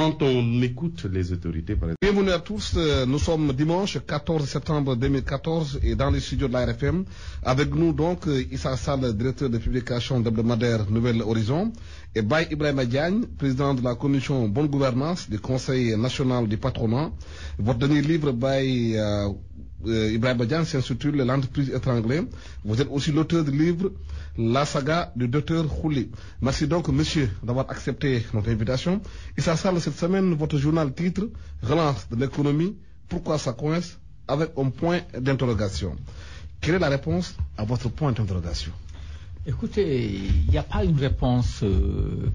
quand on écoute les autorités, par exemple... Bienvenue à tous, nous sommes dimanche 14 septembre 2014 et dans les studios de l'ARFM, avec nous donc Issa Sall, directeur de publication hebdomadaire Nouvel Horizon, et Baye Ibrahima Diagne, président de la commission Bonne Gouvernance du Conseil national du patronat. Votre dernier livre, Baye Ibrahima Diagne, s'intitule L'entreprise étranglée. Vous êtes aussi l'auteur du livre La saga du docteur Khouli. Merci donc, monsieur, d'avoir accepté notre invitation. Issa Sall, cette semaine, votre journal titre Relance de l'économie, pourquoi ça coince, avec un point d'interrogation. Quelle est la réponse à votre point d'interrogation? Écoutez, il n'y a pas une réponse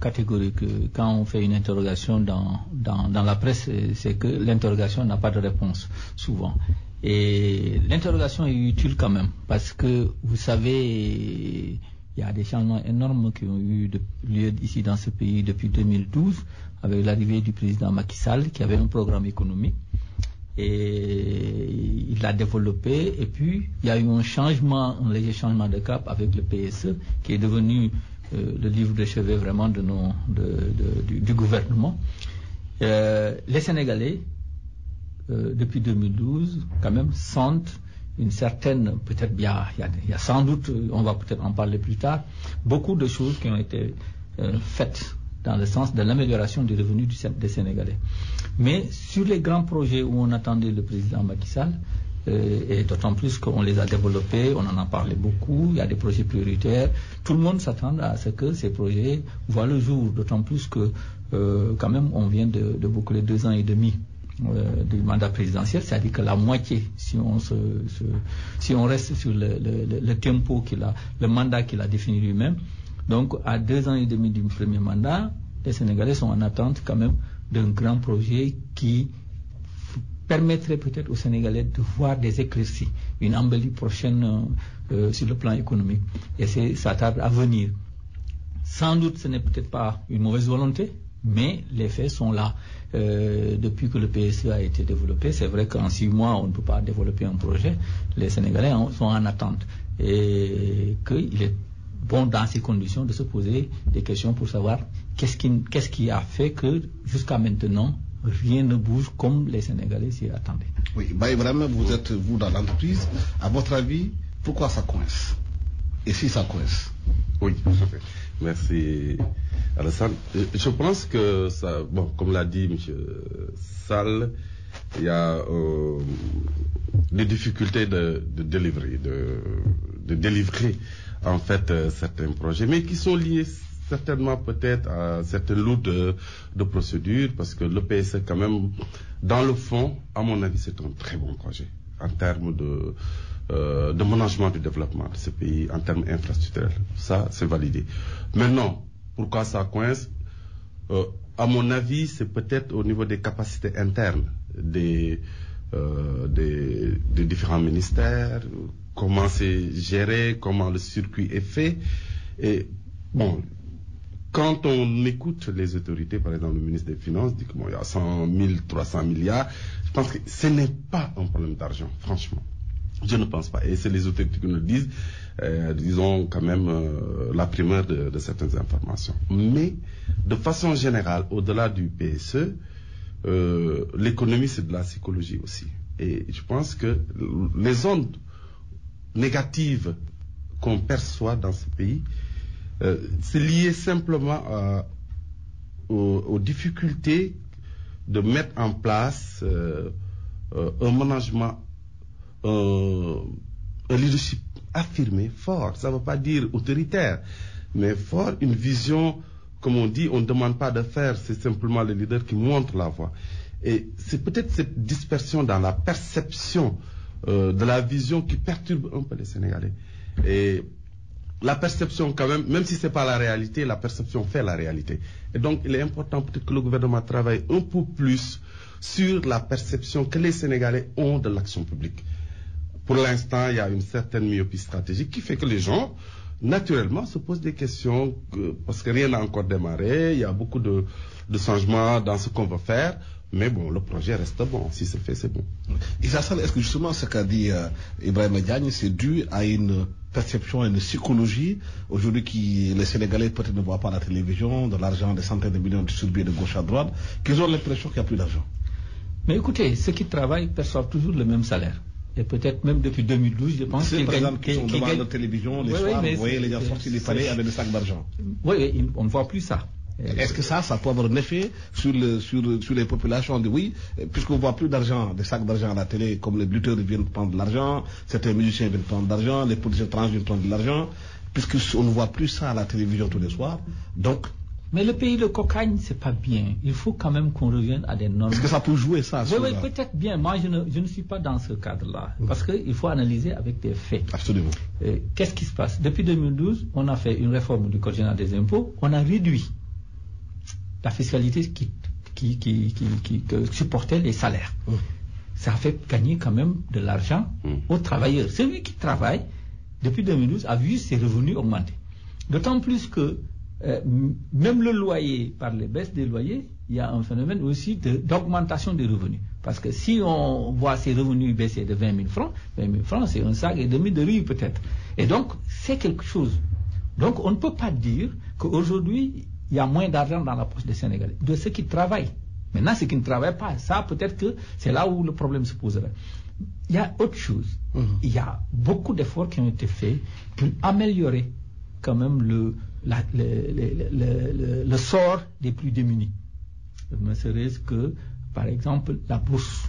catégorique. Quand on fait une interrogation dans la presse, c'est que l'interrogation n'a pas de réponse, souvent. Et l'interrogation est utile quand même, parce que, vous savez, il y a des changements énormes qui ont eu lieu ici dans ce pays depuis 2012, avec l'arrivée du président Macky Sall, qui avait un programme économique. Et il l'a développé, et puis il y a eu un léger changement de cap avec le PSE, qui est devenu le livre de chevet vraiment du gouvernement. Les Sénégalais, depuis 2012, quand même, sentent une certaine, peut-être il y a sans doute, on va peut-être en parler plus tard, beaucoup de choses qui ont été faites dans le sens de l'amélioration des revenus des Sénégalais. Mais sur les grands projets où on attendait le président Macky Sall, et d'autant plus qu'on les a développés, on en a parlé beaucoup, il y a des projets prioritaires, tout le monde s'attend à ce que ces projets voient le jour, d'autant plus que quand même on vient de boucler 2 ans et demi du mandat présidentiel, c'est-à-dire que la moitié, si on reste sur le tempo le mandat qu'il a défini lui-même. Donc, à 2 ans et demi du premier mandat, les Sénégalais sont en attente quand même d'un grand projet qui permettrait peut-être aux Sénégalais de voir des éclaircies, une embellie prochaine sur le plan économique. Et ça tarde à venir. Sans doute, ce n'est peut-être pas une mauvaise volonté, mais les faits sont là. Depuis que le PSE a été développé, c'est vrai qu'en 6 mois, on ne peut pas développer un projet. Les Sénégalais sont en attente. Et qu'il est bon, dans ces conditions, de se poser des questions pour savoir qu'est-ce qui a fait que, jusqu'à maintenant, rien ne bouge comme les Sénégalais s'y attendaient. Oui, Baye Ibrahima, vous êtes, vous, dans l'entreprise. À votre avis, pourquoi ça coince? Et si ça coince? Oui, tout à fait. Merci, Alassane. Je pense que ça, bon, comme l'a dit M. Sall, il y a des difficultés de délivrer en fait certains projets, mais qui sont liés certainement peut-être à certaines lourdes de procédures, parce que le PSE quand même, dans le fond, à mon avis, c'est un très bon projet en termes de management du développement de ce pays, en termes infrastructurels. Ça, c'est validé. Maintenant, pourquoi ça coince? À mon avis, c'est peut-être au niveau des capacités internes des différents ministères, comment c'est géré, comment le circuit est fait. Et bon, quand on écoute les autorités, par exemple le ministre des Finances dit qu'il y a 100 000, 300 milliards, je pense que ce n'est pas un problème d'argent, franchement. Je ne pense pas. Et c'est les autorités qui nous le disent, disons quand même la primeur de certaines informations. Mais de façon générale, au-delà du PSE, l'économie c'est de la psychologie aussi. Et je pense que les ondes négatives qu'on perçoit dans ce pays, c'est lié simplement aux difficultés de mettre en place un management, un leadership affirmé, fort. Ça ne veut pas dire autoritaire, mais fort, une vision, comme on dit, on ne demande pas de faire, c'est simplement le leader qui montre la voie. Et c'est peut-être cette dispersion dans la perception de la vision qui perturbe un peu les Sénégalais. Et la perception quand même si c'est pas la réalité, la perception fait la réalité. Et donc il est important peut-être que le gouvernement travaille un peu plus sur la perception que les Sénégalais ont de l'action publique. Pour l'instant, il y a une certaine myopie stratégique qui fait que les gens, naturellement, se posent des questions, parce que rien n'a encore démarré, il y a beaucoup de changements dans ce qu'on veut faire, Mais bon, le projet reste bon. Si c'est fait, c'est bon. Issa Sall, est-ce que justement ce qu'a dit Ibrahima Diagne, c'est dû à une perception, à une psychologie aujourd'hui qui les Sénégalais peut-être ne voient pas la télévision, de l'argent, des centaines de millions distribués de gauche à droite, qu'ils ont l'impression qu'il n'y a plus d'argent? Mais écoutez, ceux qui travaillent perçoivent toujours le même salaire. Et peut-être même depuis 2012, je pense qu'ils gagnent. Qui sont devant la télévision, les soirs, vous voyez les gens sortir du palais avec des sacs d'argent. Oui, on ne voit plus ça. Est-ce que ça peut avoir un effet sur les populations? Oui, puisqu'on ne voit plus d'argent, des sacs d'argent à la télé, comme les lutteurs viennent prendre de l'argent, certains musiciens viennent prendre de l'argent, les politiciens trans viennent prendre de l'argent, puisqu'on ne voit plus ça à la télévision tous les soirs. Donc, mais le pays de cocaïne, c'est pas bien. Il faut quand même qu'on revienne à des normes. Est-ce que ça peut jouer ça? Oui, peut-être bien. Moi, je ne suis pas dans ce cadre-là. Parce qu'il faut analyser avec des faits. Absolument. Qu'est-ce qui se passe? Depuis 2012, on a fait une réforme du Code général des impôts. On a réduit la fiscalité qui supportait les salaires. Ça a fait gagner quand même de l'argent aux travailleurs. Celui qui travaille, depuis 2012, a vu ses revenus augmenter. D'autant plus que même le loyer, par les baisses des loyers, il y a un phénomène aussi d'augmentation des revenus. Parce que si on voit ces revenus baisser de 20 000 francs, c'est un sac et demi de riz peut-être. Et donc, c'est quelque chose. Donc, on ne peut pas dire qu'aujourd'hui, il y a moins d'argent dans la poche des Sénégalais, de ceux qui travaillent. Maintenant, ceux qui ne travaillent pas, ça, peut-être que c'est là où le problème se poserait. Il y a autre chose. Il y a beaucoup d'efforts qui ont été faits pour améliorer quand même le sort des plus démunis. Ne serait-ce que, par exemple, la bourse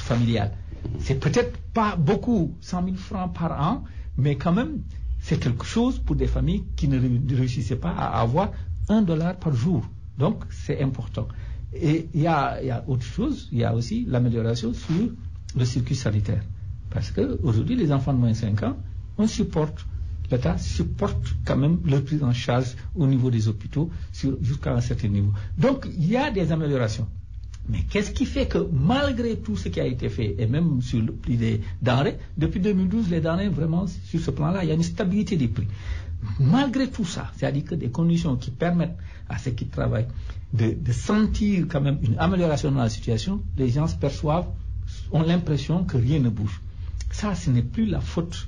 familiale. C'est peut-être pas beaucoup, 100 000 francs par an, mais quand même, c'est quelque chose pour des familles qui ne réussissaient pas à avoir $1 par jour. Donc, c'est important. Et il y a autre chose, il y a aussi l'amélioration sur le circuit sanitaire. Parce qu'aujourd'hui, les enfants de moins de 5 ans, l'État supporte quand même leur prise en charge au niveau des hôpitaux jusqu'à un certain niveau. Donc, il y a des améliorations. Mais qu'est-ce qui fait que malgré tout ce qui a été fait, et même sur le prix des denrées, depuis 2012, les denrées, vraiment, sur ce plan-là, il y a une stabilité des prix. Malgré tout ça, c'est-à-dire que des conditions qui permettent à ceux qui travaillent de sentir quand même une amélioration dans la situation, les gens ont l'impression que rien ne bouge. Ça, ce n'est plus la faute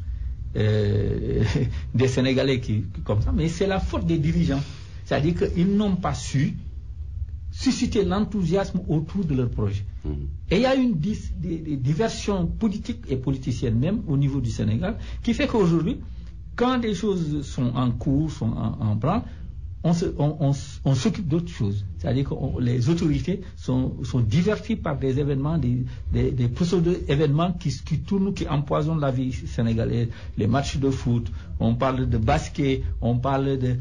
des Sénégalais qui comme ça, mais c'est la faute des dirigeants. C'est-à-dire qu'ils n'ont pas su susciter l'enthousiasme autour de leur projet. Et il y a une diversion politique et politicienne même au niveau du Sénégal qui fait qu'aujourd'hui, quand des choses sont en cours, sont en branle, on s'occupe d'autres choses. C'est-à-dire que les autorités sont diverties par des événements, des pseudo-événements qui tournent, qui empoisonnent la vie sénégalaise. Les matchs de foot, on parle de basket, on perd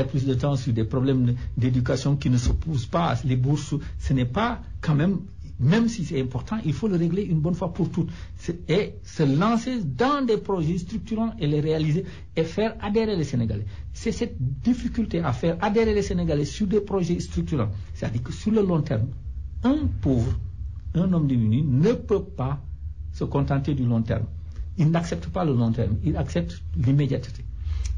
plus de temps sur des problèmes d'éducation qui ne se posent pas. Les bourses, ce n'est pas quand même si c'est important, il faut le régler une bonne fois pour toutes. Et se lancer dans des projets structurants et les réaliser et faire adhérer les Sénégalais. C'est cette difficulté à faire adhérer les Sénégalais sur des projets structurants. C'est-à-dire que sur le long terme, un pauvre, un homme démuni ne peut pas se contenter du long terme. Il n'accepte pas le long terme, il accepte l'immédiateté.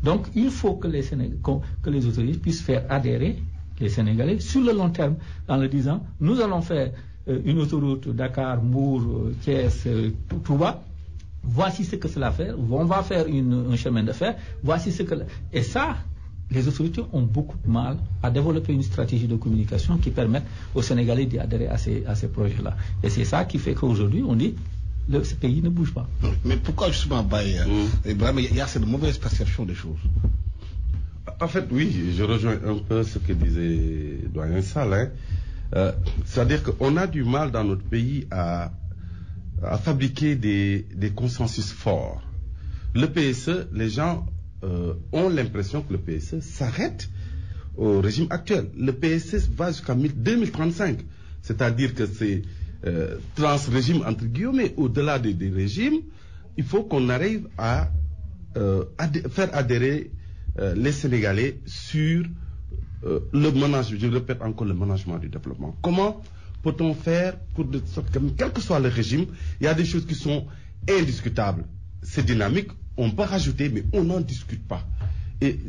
Donc il faut que les autorités puissent faire adhérer les Sénégalais sur le long terme en leur disant, nous allons faire une autoroute Dakar, Mbour, Thiès, Touba. Voici ce que cela fait. On va faire un chemin de fer. Voici ce que... Et ça, les autorités ont beaucoup de mal à développer une stratégie de communication qui permette aux Sénégalais d'y adhérer à ces projets-là. Et c'est ça qui fait qu'aujourd'hui, on dit ce pays ne bouge pas. Mais pourquoi justement, Ibrahim, il y a cette mauvaise perception des choses? En fait, oui, je rejoins un peu ce que disait Doyen Sall. C'est-à-dire qu'on a du mal dans notre pays à fabriquer des consensus forts. Le PSE, les gens ont l'impression que le PSE s'arrête au régime actuel. Le PSE va jusqu'à 2035, c'est-à-dire que c'est trans-régime entre guillemets. Au-delà des régimes, il faut qu'on arrive à faire adhérer les Sénégalais sur le management, je répète encore, le management du développement. Comment peut-on faire pour de sorte que, quel que soit le régime, il y a des choses qui sont indiscutables. C'est dynamique, on peut rajouter, mais on n'en discute pas. Et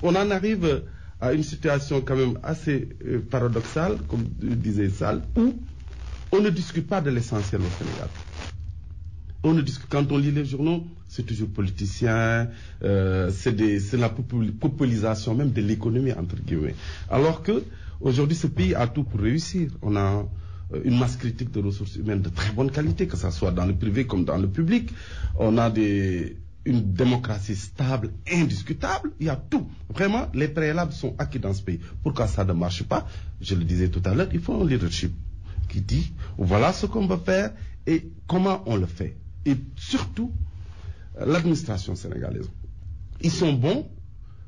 on en arrive à une situation quand même assez paradoxale, comme disait Sall, où on ne discute pas de l'essentiel au Sénégal. Quand on lit les journaux, c'est toujours politicien, c'est la populisation même de l'économie, entre guillemets. Alors que aujourd'hui, ce pays a tout pour réussir. On a une masse critique de ressources humaines de très bonne qualité, que ce soit dans le privé comme dans le public. On a une démocratie stable, indiscutable. Il y a tout. Vraiment, les préalables sont acquis dans ce pays. Pourquoi ça ne marche pas? Je le disais tout à l'heure, il faut un leadership qui dit, voilà ce qu'on va faire et comment on le fait. Et surtout, l'administration sénégalaise. Ils sont bons,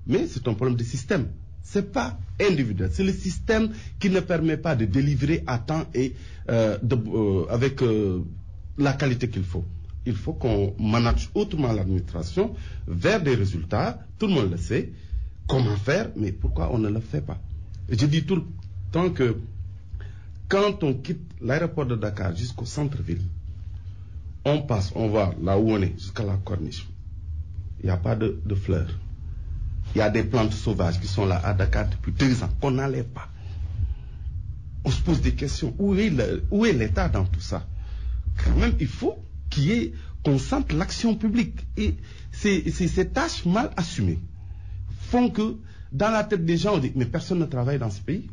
mais c'est un problème de système. C'est pas individuel. C'est le système qui ne permet pas de délivrer à temps et avec la qualité qu'il faut. Il faut qu'on manage autrement l'administration vers des résultats. Tout le monde le sait. Comment faire, mais pourquoi on ne le fait pas? Je dis tout le temps que quand on quitte l'aéroport de Dakar jusqu'au centre-ville, on va là où on est, jusqu'à la corniche. Il n'y a pas de fleurs. Il y a des plantes sauvages qui sont là à Dakar depuis 2 ans, qu'on n'enlève pas. On se pose des questions. Où est l'État dans tout ça? Quand même, il faut qu'on sente l'action publique. Et ces tâches mal assumées font que, dans la tête des gens, on dit, mais personne ne travaille dans ce pays.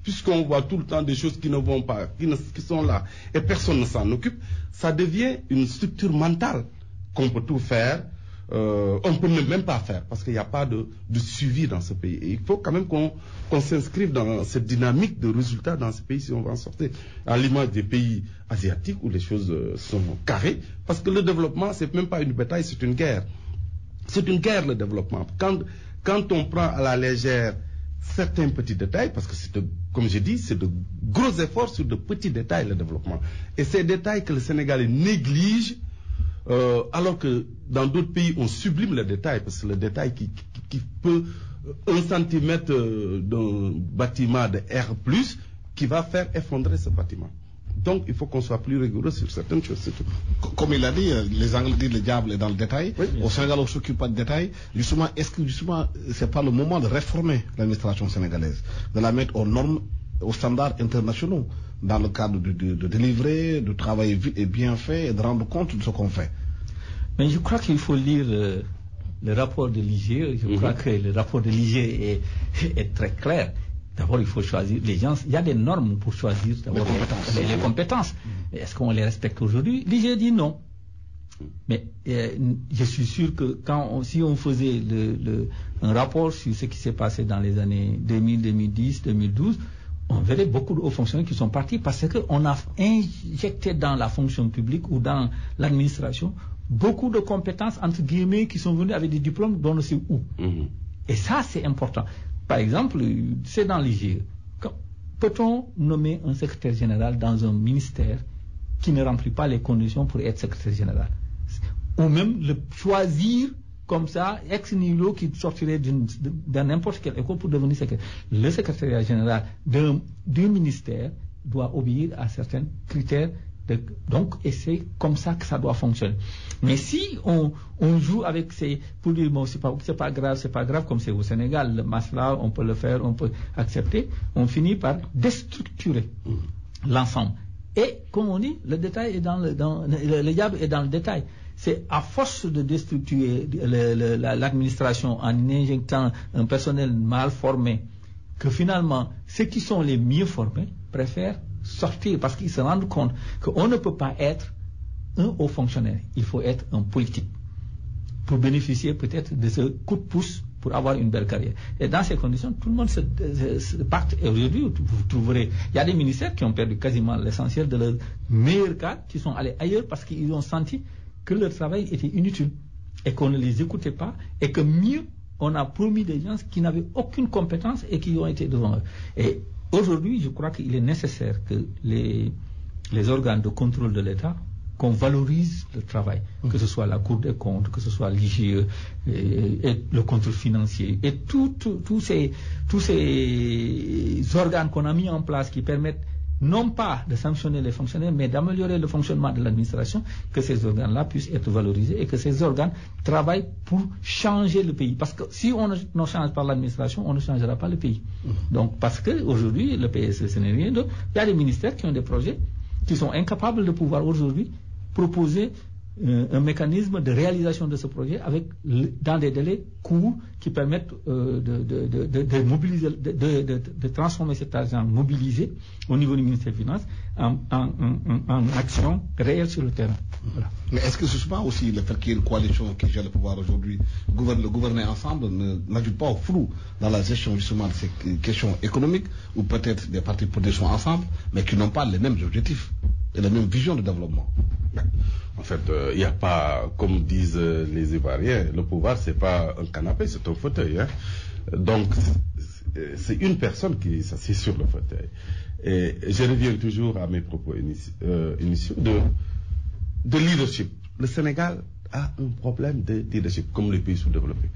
Puisqu'on voit tout le temps des choses qui ne vont pas, qui sont là, et personne ne s'en occupe, ça devient une structure mentale qu'on peut tout faire, on ne peut même pas faire, parce qu'il n'y a pas de suivi dans ce pays. Et il faut quand même qu'on s'inscrive dans cette dynamique de résultats dans ce pays si on va en sortir. À l'image des pays asiatiques où les choses sont carrées, parce que le développement, c'est même pas une bataille, c'est une guerre. C'est une guerre, le développement. Quand on prend à la légère certains petits détails, parce que comme j'ai dit, c'est de gros efforts sur de petits détails, le développement. Et ces détails que le Sénégalais néglige, alors que dans d'autres pays, on sublime le détail, parce que le détail qui peut 1 centimètre d'un bâtiment de R+, qui va faire effondrer ce bâtiment. Donc, il faut qu'on soit plus rigoureux sur certaines choses, c'est tout. Comme il a dit, les Anglais disent le diable est dans le détail. Oui, au Sénégal, on ne s'occupe pas de détails. Justement, est-ce que c'est pas le moment de réformer l'administration sénégalaise, de la mettre aux normes, aux standards internationaux, dans le cadre de délivrer, de travailler vite et bien fait, et de rendre compte de ce qu'on fait? Mais je crois qu'il faut lire le rapport de l'IGE. Je crois que le rapport de l'IGE est très clair. D'abord, il faut choisir les gens. Il y a des normes pour choisir d'abord les compétences. Est-ce qu'on les respecte aujourd'hui? L'IGE dit non. Mais je suis sûr que si on faisait un rapport sur ce qui s'est passé dans les années 2000, 2010, 2012, on verrait beaucoup de hauts fonctionnaires qui sont partis parce qu'on a injecté dans la fonction publique ou dans l'administration beaucoup de compétences, entre guillemets, qui sont venus avec des diplômes dont on ne sait où. Et ça, c'est important. Par exemple, c'est dans l'IGE. Peut-on nommer un secrétaire général dans un ministère qui ne remplit pas les conditions pour être secrétaire général? Ou même le choisir comme ça, ex nihilo, qui sortirait de n'importe quelle école pour devenir secrétaire. Le secrétaire général d'un ministère doit obéir à certains critères. Donc, et c'est comme ça que ça doit fonctionner. Mais si on joue avec pour dire, bon, c'est pas grave, comme c'est au Sénégal, le masla, on peut le faire, on peut accepter, on finit par déstructurer l'ensemble. Et, comme on dit, le détail est le diable est dans le détail. C'est à force de déstructurer l'administration en injectant un personnel mal formé que finalement, ceux qui sont les mieux formés préfèrent sortir parce qu'ils se rendent compte qu'on ne peut pas être un haut fonctionnaire. Il faut être un politique pour bénéficier peut-être de ce coup de pouce pour avoir une belle carrière. Et dans ces conditions, tout le monde se pacte. Et aujourd'hui, vous trouverez, il y a des ministères qui ont perdu quasiment l'essentiel de leurs meilleurs cadres, qui sont allés ailleurs parce qu'ils ont senti que leur travail était inutile et qu'on ne les écoutait pas et que mieux, on a promis des gens qui n'avaient aucune compétence et qui ont été devant eux. Et aujourd'hui, je crois qu'il est nécessaire que les organes de contrôle de l'État, qu'on valorise le travail, que ce soit la Cour des comptes, que ce soit l'IGE, et le contrôle financier, et tous ces organes qu'on a mis en place qui permettent non pas de sanctionner les fonctionnaires, mais d'améliorer le fonctionnement de l'administration, que ces organes-là puissent être valorisés et que ces organes travaillent pour changer le pays. Parce que si on ne change pas l'administration, on ne changera pas le pays. Donc, parce qu'aujourd'hui, le PSE, ce n'est rien d'autre. Il y a des ministères qui ont des projets qui sont incapables de pouvoir aujourd'hui proposer un mécanisme de réalisation de ce projet dans des délais courts qui permettent de mobiliser, de transformer cet argent mobilisé au niveau du ministère des Finances en action réelle sur le terrain. Voilà. Mais est-ce que ce n'est pas aussi le fait qu'il y ait une coalition qui gère le pouvoir aujourd'hui, gouverner ensemble n'ajoute pas au flou dans la gestion justement de ces questions économiques, ou peut-être des partis politiques sont ensemble, mais qui n'ont pas les mêmes objectifs et la même vision de développement? En fait, il n'y a pas, comme disent les Ivoiriens, le pouvoir, c'est pas un canapé, c'est un fauteuil. Hein. Donc, c'est une personne qui s'assied sur le fauteuil. Et je reviens toujours à mes propos initiaux de leadership. Le Sénégal a un problème de leadership, comme les pays sous-développés.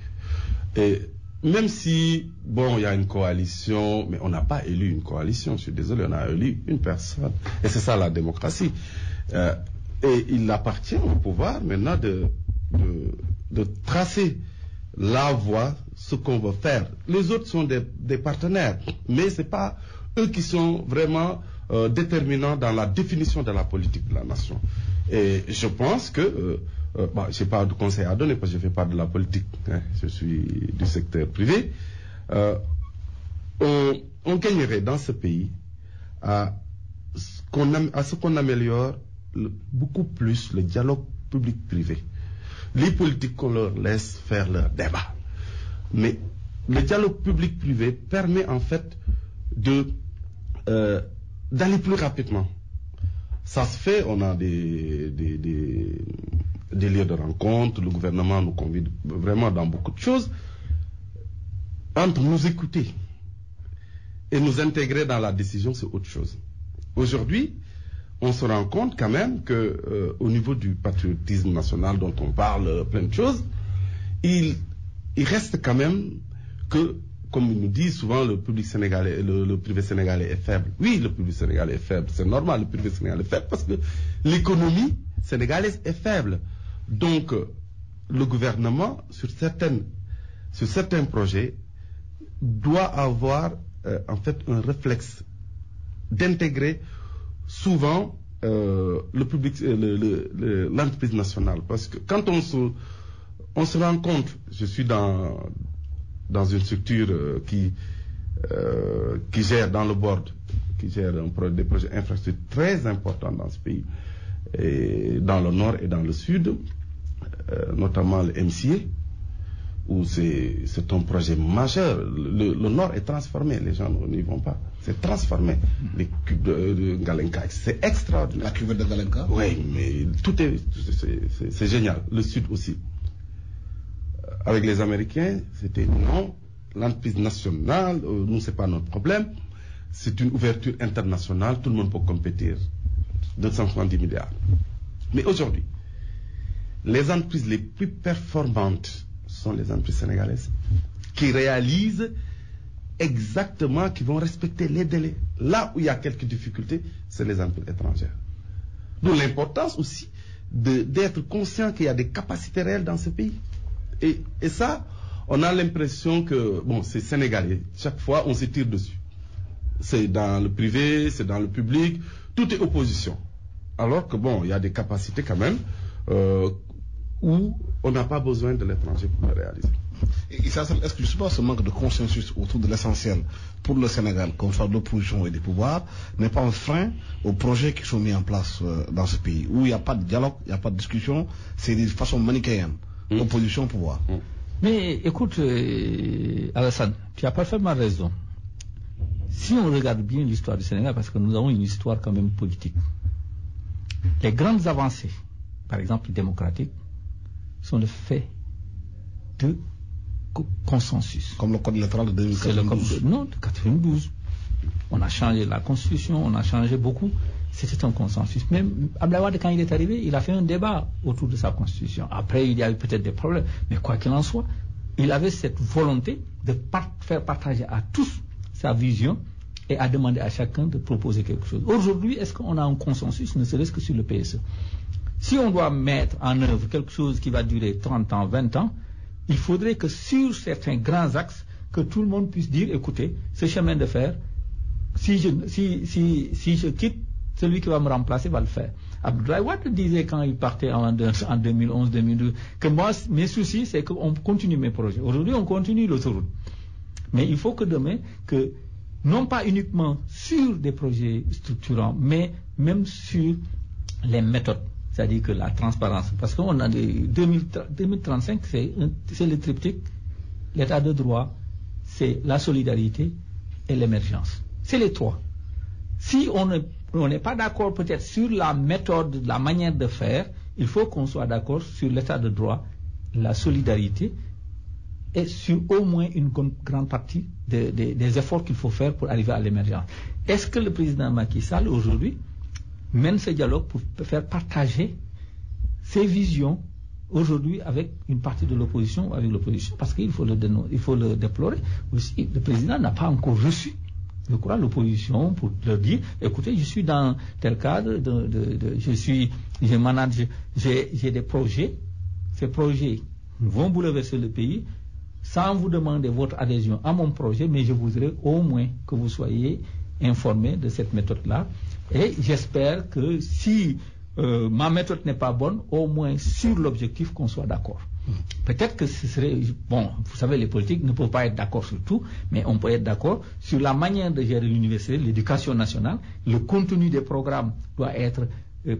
Et même si, bon, il y a une coalition, mais on n'a pas élu une coalition, je suis désolé, on a élu une personne. Et c'est ça la démocratie. Et il appartient au pouvoir maintenant de tracer la voie, ce qu'on veut faire. Les autres sont des partenaires, mais ce n'est pas eux qui sont vraiment déterminants dans la définition de la politique de la nation. Et je pense que, je n'ai pas de conseil à donner parce que je ne fais pas de la politique, hein, je suis du secteur privé, on gagnerait dans ce pays à ce qu'on améliore beaucoup plus le dialogue public-privé. Les politiques, qu'on leur laisse faire leur débat. Mais le dialogue public-privé permet en fait d'aller plus rapidement. Ça se fait, on a des lieux de rencontre, le gouvernement nous convie vraiment dans beaucoup de choses. Entre nous écouter et nous intégrer dans la décision, c'est autre chose. Aujourd'hui, on se rend compte quand même que au niveau du patriotisme national dont on parle plein de choses, il reste quand même que, comme ils nous disent souvent, le public sénégalais, le privé sénégalais est faible. Oui, le public sénégalais est faible, c'est normal, le privé sénégalais est faible parce que l'économie sénégalaise est faible. Donc, le gouvernement, sur certains projets, doit avoir en fait un réflexe d'intégrer souvent le public, l'entreprise nationale, parce que quand on se rend compte, je suis dans une structure qui gère dans le board, qui gère des projets infrastructures très importants dans ce pays, et dans le nord et dans le sud, notamment le MCA, où c'est un projet majeur. Le nord est transformé, les gens n'y vont pas. C'est transformé. Les cubes de Ngalenka, c'est extraordinaire. La cuvette de Ngalenka? Oui, mais c'est génial. Le sud aussi. Avec les Américains, c'était non, l'entreprise nationale, nous, c'est pas notre problème. C'est une ouverture internationale, tout le monde peut compétir. 270 milliards. Mais aujourd'hui, les entreprises les plus performantes sont les entreprises sénégalaises qui réalisent exactement, qui vont respecter les délais. Là où il y a quelques difficultés, c'est les entreprises étrangères. D'où l'importance aussi d'être conscient qu'il y a des capacités réelles dans ce pays. Et ça, on a l'impression que, bon, c'est sénégalais. Chaque fois, on se tire dessus. C'est dans le privé, c'est dans le public, tout est opposition. Alors que, bon, il y a des capacités quand même où on n'a pas besoin de l'étranger pour le réaliser. Et ça, est-ce que justement ce manque de consensus autour de l'essentiel pour le Sénégal, qu'on soit de l'opposition et des pouvoirs, n'est pas un frein aux projets qui sont mis en place dans ce pays, où il n'y a pas de dialogue, il n'y a pas de discussion, c'est de façon manichéenne, opposition, pouvoir. Mais écoute, Alassane, tu as parfaitement raison. Si on regarde bien l'histoire du Sénégal, parce que nous avons une histoire quand même politique, les grandes avancées, par exemple démocratiques, sont le fait de consensus. Comme le code électoral de 2012. Non, de 92. On a changé la constitution, on a changé beaucoup. C'était un consensus. Même Abdoulaye Wade, quand il est arrivé, il a fait un débat autour de sa constitution. Après, il y a eu peut-être des problèmes. Mais quoi qu'il en soit, il avait cette volonté de faire partager à tous sa vision et à demander à chacun de proposer quelque chose. Aujourd'hui, est-ce qu'on a un consensus, ne serait-ce que sur le PSE? Si on doit mettre en œuvre quelque chose qui va durer 30 ans, 20 ans, il faudrait que sur certains grands axes, que tout le monde puisse dire, écoutez, ce chemin de fer, si je quitte, celui qui va me remplacer va le faire. Abdoulaye Wade disait quand il partait en 2011-2012 que moi, mes soucis, c'est qu'on continue mes projets. Aujourd'hui, on continue l'autoroute. Mais il faut que demain, que non pas uniquement sur des projets structurants, mais même sur les méthodes. C'est-à-dire que la transparence. Parce qu'on a 2035, c'est le triptyque, l'état de droit, c'est la solidarité et l'émergence. C'est les trois. Si on n'est pas d'accord peut-être sur la méthode, la manière de faire, il faut qu'on soit d'accord sur l'état de droit, la solidarité et sur au moins une grande partie des efforts qu'il faut faire pour arriver à l'émergence. Est-ce que le président Macky Sall aujourd'hui mène ce dialogue pour faire partager ses visions aujourd'hui avec une partie de l'opposition ou avec l'opposition? Parce qu'il faut le déplorer aussi. Le président n'a pas encore reçu, je crois, l'opposition pour leur dire, écoutez, je suis dans tel cadre, je manage, j'ai des projets, ces projets vont bouleverser le pays, sans vous demander votre adhésion à mon projet, mais je voudrais au moins que vous soyez informés de cette méthode-là. Et j'espère que si ma méthode n'est pas bonne, au moins sur l'objectif qu'on soit d'accord. Peut-être que ce serait... Bon, vous savez, les politiques ne peuvent pas être d'accord sur tout, mais on peut être d'accord sur la manière de gérer l'université, l'éducation nationale. Le contenu des programmes doit être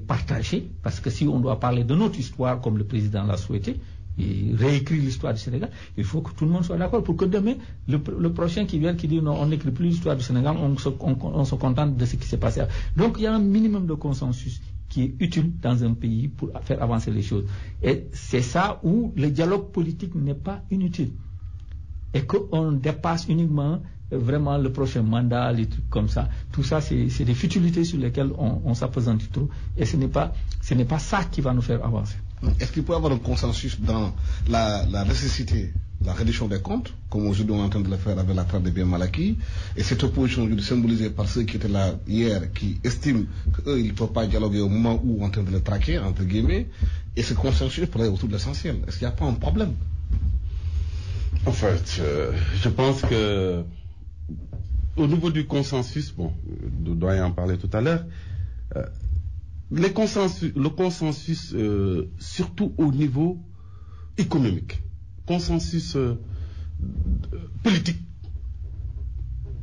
partagé, parce que si on doit parler de notre histoire, comme le président l'a souhaité, et réécrire l'histoire du Sénégal, il faut que tout le monde soit d'accord pour que demain, le prochain qui vient qui dit non, on n'écrit plus l'histoire du Sénégal, on se contente de ce qui s'est passé. Donc il y a un minimum de consensus qui est utile dans un pays pour faire avancer les choses. Et c'est ça où le dialogue politique n'est pas inutile. Et qu'on dépasse uniquement vraiment le prochain mandat, les trucs comme ça. Tout ça, c'est des futilités sur lesquelles on s'appesantit trop. Et ce n'est pas ça qui va nous faire avancer. Est-ce qu'il peut y avoir un consensus dans la nécessité de la réduction des comptes, comme aujourd'hui on est en train de le faire avec la traite des biens mal acquis, et cette opposition aujourd'hui symbolisée par ceux qui étaient là hier, qui estiment qu'eux, ils ne peuvent pas dialoguer au moment où on est en train de le traquer, entre guillemets, et ce consensus pourrait être autour de l'essentiel. Est-ce qu'il n'y a pas un problème? En fait, je pense que au niveau du consensus, bon, le doyen en parlait tout à l'heure, le consensus, surtout au niveau économique, consensus politique,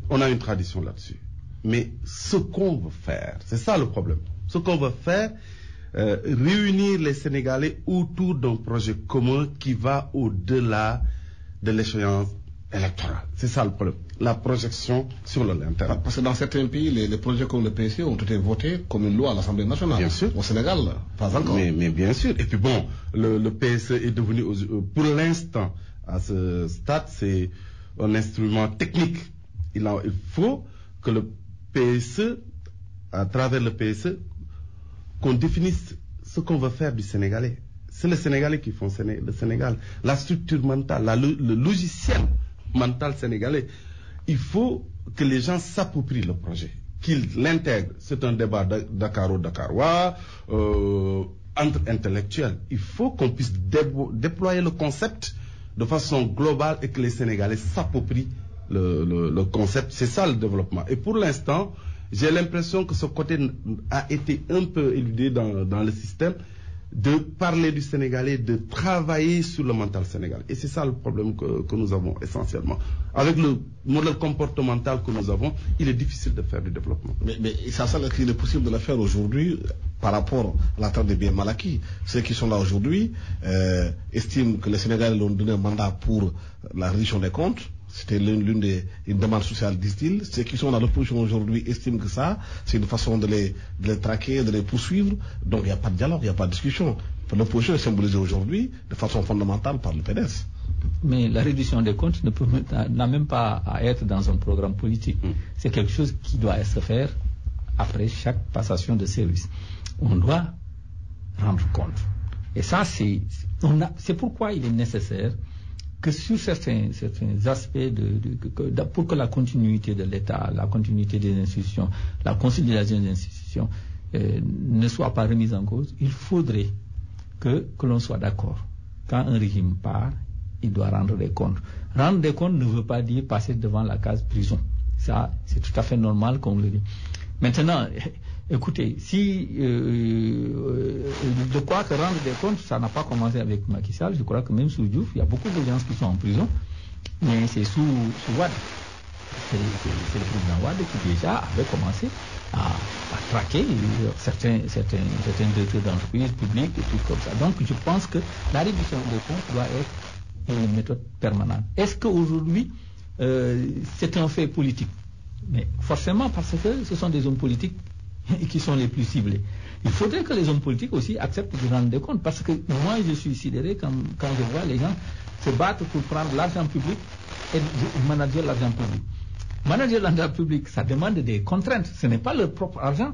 on a une tradition là-dessus. Mais ce qu'on veut faire, c'est ça le problème. Ce qu'on veut faire, réunir les Sénégalais autour d'un projet commun qui va au-delà de l'échéance électorale. C'est ça le problème. La projection sur le long terme. Parce que dans certains pays, les projets comme le PSE ont été votés comme une loi à l'Assemblée nationale. Bien sûr. Au Sénégal, pas encore. Mais bien sûr. Et puis bon, le PSE est devenu, pour l'instant, à ce stade, c'est un instrument technique. Il faut que le PSE, à travers le PSE, qu'on définisse ce qu'on veut faire du Sénégalais. C'est les Sénégalais qui font le Sénégal. La structure mentale, le logiciel mental sénégalais. Il faut que les gens s'approprient le projet, qu'ils l'intègrent. C'est un débat Dakaro-Dakarois, entre intellectuels. Il faut qu'on puisse déployer le concept de façon globale et que les Sénégalais s'approprient le concept. C'est ça le développement. Et pour l'instant, j'ai l'impression que ce côté a été un peu éludé dans le système, de parler du Sénégalais, de travailler sur le mental sénégalais. Et c'est ça le problème que nous avons essentiellement. Avec le modèle comportemental que nous avons, il est difficile de faire du développement. Mais ça, il est possible de le faire aujourd'hui par rapport à la traite des biens mal acquis. Ceux qui sont là aujourd'hui estiment que les Sénégalais l'ont donné un mandat pour la réduction des comptes. C'était une demande sociale, disent-ils. Ceux qui sont dans l'opposition aujourd'hui estiment que ça, c'est une façon de les traquer, de les poursuivre. Donc il n'y a pas de dialogue, il n'y a pas de discussion. L'opposition est symbolisée aujourd'hui de façon fondamentale par le PDS. Mais la réduction des comptes n'a même pas à être dans un programme politique. C'est quelque chose qui doit se faire après chaque passation de service. On doit rendre compte. Et ça, c'est pourquoi il est nécessaire que sur certains aspects pour que la continuité de l'État, la continuité des institutions, la consolidation des institutions ne soit pas remise en cause, il faudrait que l'on soit d'accord. Quand un régime part, il doit rendre des comptes. Rendre des comptes ne veut pas dire passer devant la case prison. Ça, c'est tout à fait normal qu'on le dise. Maintenant, écoutez, si de quoi que rendre des comptes, ça n'a pas commencé avec Macky Sall. Je crois que même sous Diouf, il y a beaucoup de gens qui sont en prison, mais c'est sous Wade. C'est le président Wade qui déjà avait commencé à traquer certains directeurs d'entreprises publiques et tout comme ça. Donc je pense que la réduction des comptes doit être une méthode permanente. Est-ce qu'aujourd'hui c'est un fait politique? Mais forcément, parce que ce sont des hommes politiques qui sont les plus ciblés. Il faudrait que les hommes politiques aussi acceptent de rendre des comptes, parce que moi je suis sidéré quand je vois les gens se battre pour prendre l'argent public et manager l'argent public. Manager l'argent public, ça demande des contraintes. Ce n'est pas leur propre argent,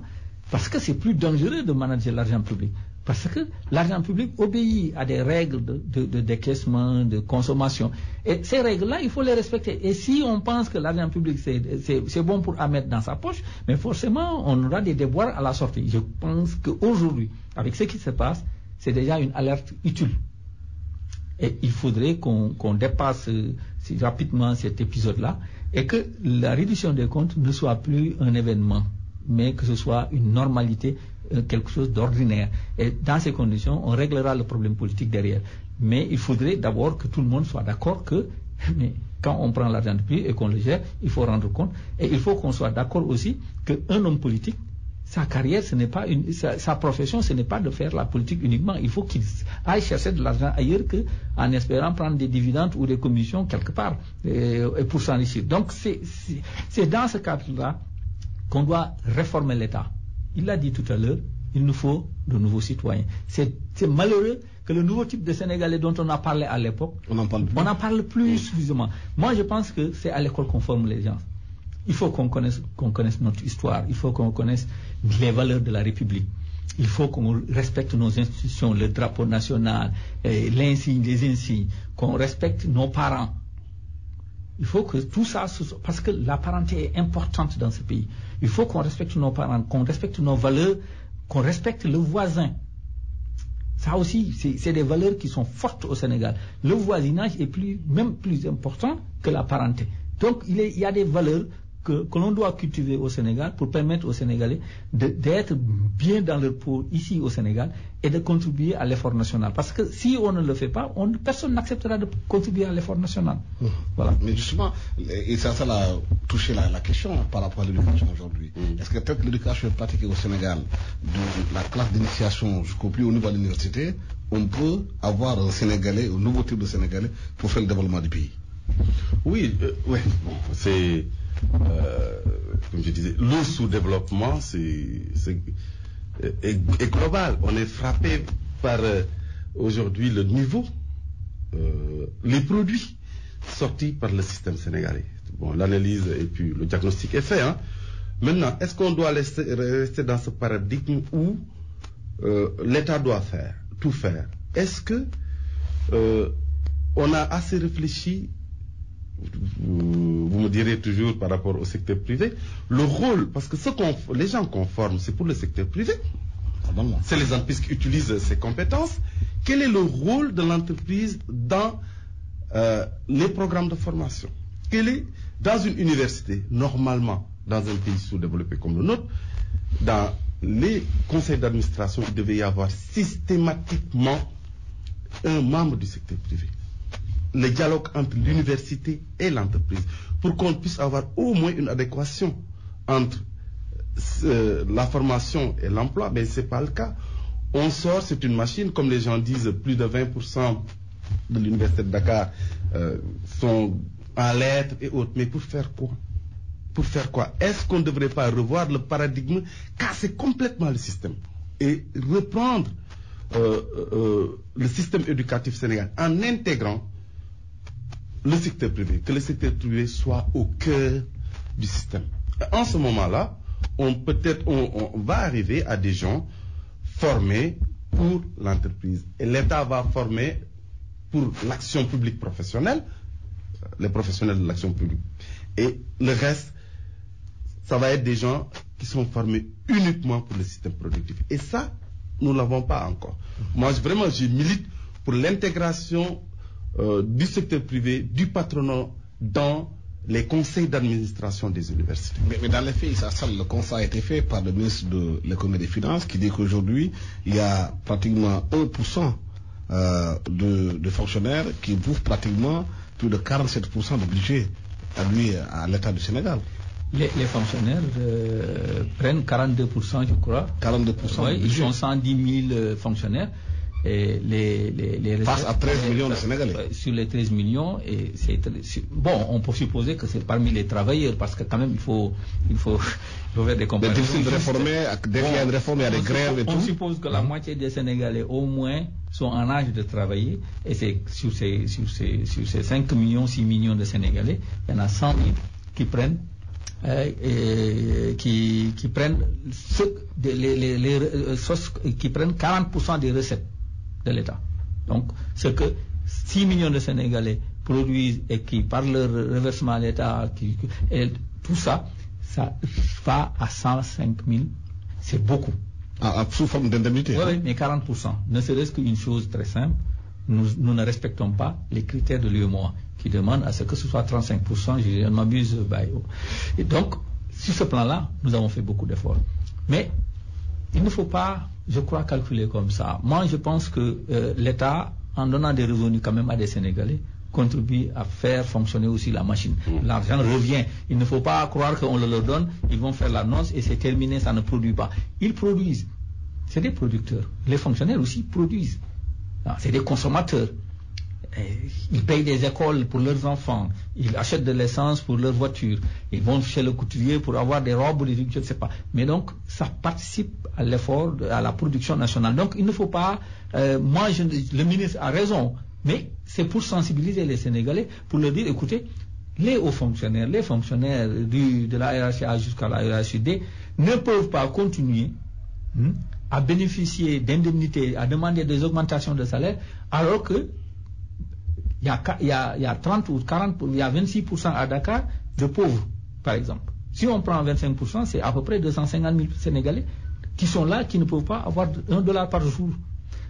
parce que c'est plus dangereux de manager l'argent public. Parce que l'argent public obéit à des règles de décaissement, de consommation. Et ces règles-là, il faut les respecter. Et si on pense que l'argent public, c'est bon pour à mettre dans sa poche, mais forcément, on aura des déboires à la sortie. Je pense qu'aujourd'hui, avec ce qui se passe, c'est déjà une alerte utile. Et il faudrait qu'on dépasse rapidement cet épisode-là et que la réduction des comptes ne soit plus un événement, mais que ce soit une normalité, quelque chose d'ordinaire. Et dans ces conditions, on réglera le problème politique derrière. Mais il faudrait d'abord que tout le monde soit d'accord que quand on prend l'argent public et qu'on le gère, il faut rendre compte. Et il faut qu'on soit d'accord aussi qu'un homme politique, sa carrière, ce n'est pas sa profession, ce n'est pas de faire la politique uniquement. Il faut qu'il aille chercher de l'argent ailleurs qu'en espérant prendre des dividendes ou des commissions quelque part et pour s'enrichir. Donc c'est dans ce cadre-là qu'on doit réformer l'État. Il l'a dit tout à l'heure, il nous faut de nouveaux citoyens. C'est malheureux que le nouveau type de Sénégalais dont on a parlé à l'époque, on n'en parle plus suffisamment. Moi, je pense que c'est à l'école qu'on forme les gens. Il faut qu'on connaisse notre histoire, il faut qu'on connaisse les valeurs de la République. Il faut qu'on respecte nos institutions, le drapeau national, l'insigne, les insignes, qu'on respecte nos parents. Il faut que tout ça, parce que la parenté est importante dans ce pays. Il faut qu'on respecte nos parents, qu'on respecte nos valeurs, qu'on respecte le voisin. Ça aussi, c'est des valeurs qui sont fortes au Sénégal. Le voisinage est même plus important que la parenté. Donc, il y a des valeurs que l'on doit cultiver au Sénégal pour permettre aux Sénégalais d'être bien dans leur peau ici au Sénégal et de contribuer à l'effort national. Parce que si on ne le fait pas, personne n'acceptera de contribuer à l'effort national. Voilà. Mais justement, et ça a touché la question par rapport à l'éducation aujourd'hui. Est-ce que peut-être l'éducation est pratiquée au Sénégal, de la classe d'initiation jusqu'au plus haut niveau de l'université, on peut avoir un Sénégalais, un nouveau type de Sénégalais pour faire le développement du pays? Oui, c'est... comme je disais, le sous-développement est global. On est frappé par aujourd'hui le niveau, les produits sortis par le système sénégalais. Bon, l'analyse et puis le diagnostic est fait. Maintenant, est-ce qu'on doit rester dans ce paradigme où l'État doit tout faire? Est-ce que on a assez réfléchi? Vous me direz toujours par rapport au secteur privé, le rôle, parce que les gens qu'on forme, c'est pour le secteur privé. C'est les entreprises qui utilisent ces compétences. Quel est le rôle de l'entreprise dans les programmes de formation? Quel est, dans une université, normalement, dans un pays sous-développé comme le nôtre, dans les conseils d'administration, il devait y avoir systématiquement un membre du secteur privé. Le dialogue entre l'université et l'entreprise, pour qu'on puisse avoir au moins une adéquation entre la formation et l'emploi. Mais ce n'est pas le cas. On sort, c'est une machine, comme les gens disent, plus de 20% de l'université de Dakar sont en lettres et autres. Mais pour faire quoi? Pour faire quoi? Est-ce qu'on ne devrait pas revoir le paradigme, casser complètement le système et reprendre le système éducatif sénégalais en intégrant le secteur privé, que le secteur privé soit au cœur du système. En ce moment-là, on va arriver à des gens formés pour l'entreprise. Et l'État va former pour l'action publique professionnelle, les professionnels de l'action publique. Et le reste, ça va être des gens qui sont formés uniquement pour le système productif. Et ça, nous ne l'avons pas encore. Moi, vraiment, je milite pour l'intégration du secteur privé, du patronat dans les conseils d'administration des universités. Mais dans les faits, le constat a été fait par le ministre de l'économie et des finances qui dit qu'aujourd'hui, il y a pratiquement 1% de fonctionnaires qui bouffent pratiquement plus de 47% de budget à l'État du Sénégal. Les fonctionnaires prennent 42%, je crois. 42%. Oui, ils sont 110 000 fonctionnaires. Et les face à 13 millions de Sénégalais. Sur les 13 millions, et bon, on peut supposer que c'est parmi les travailleurs, parce que quand même il faut faire des comparaisons. C'est difficile de réformer, dès qu'il y a une réforme, il y a des grèves et tout. On suppose que la moitié des Sénégalais, au moins, sont en âge de travailler, et c'est sur ces 5 millions, 6 millions de Sénégalais, il y en a 100 000 qui prennent qui prennent 40% des recettes de l'État. Donc, ce que 6 millions de Sénégalais produisent et qui, par leur reversement à l'État, et tout ça, ça va à 105 000. C'est beaucoup. Sous forme d'indemnité. Oui, mais 40%. Ne serait-ce qu'une chose très simple, nous ne respectons pas les critères de l'UEMOA qui demandent à ce que ce soit 35%, je ne m'abuse. Et donc, sur ce plan-là, nous avons fait beaucoup d'efforts. Mais il ne faut pas, je crois, calculer comme ça. Moi, je pense que l'État, en donnant des revenus quand même à des Sénégalais, contribue à faire fonctionner aussi la machine. L'argent revient. Il ne faut pas croire qu'on le leur donne, ils vont faire l'annonce et c'est terminé, ça ne produit pas. Ils produisent. C'est des producteurs. Les fonctionnaires aussi produisent. C'est des consommateurs. Ils payent des écoles pour leurs enfants. Ils achètent de l'essence pour leurs voitures. Ils vont chez le couturier pour avoir des robes, je ne sais pas. Mais donc, ça participe à l'effort, à la production nationale. Donc, il ne faut pas... le ministre a raison, mais c'est pour sensibiliser les Sénégalais, pour leur dire, écoutez, les hauts fonctionnaires, les fonctionnaires de la hiérarchie A jusqu'à la hiérarchie D ne peuvent pas continuer à bénéficier d'indemnités, à demander des augmentations de salaire, alors que il y a 30 ou 40, il y a 26% à Dakar de pauvres, par exemple. Si on prend 25%, c'est à peu près 250 000 Sénégalais qui sont là, qui ne peuvent pas avoir $1 par jour.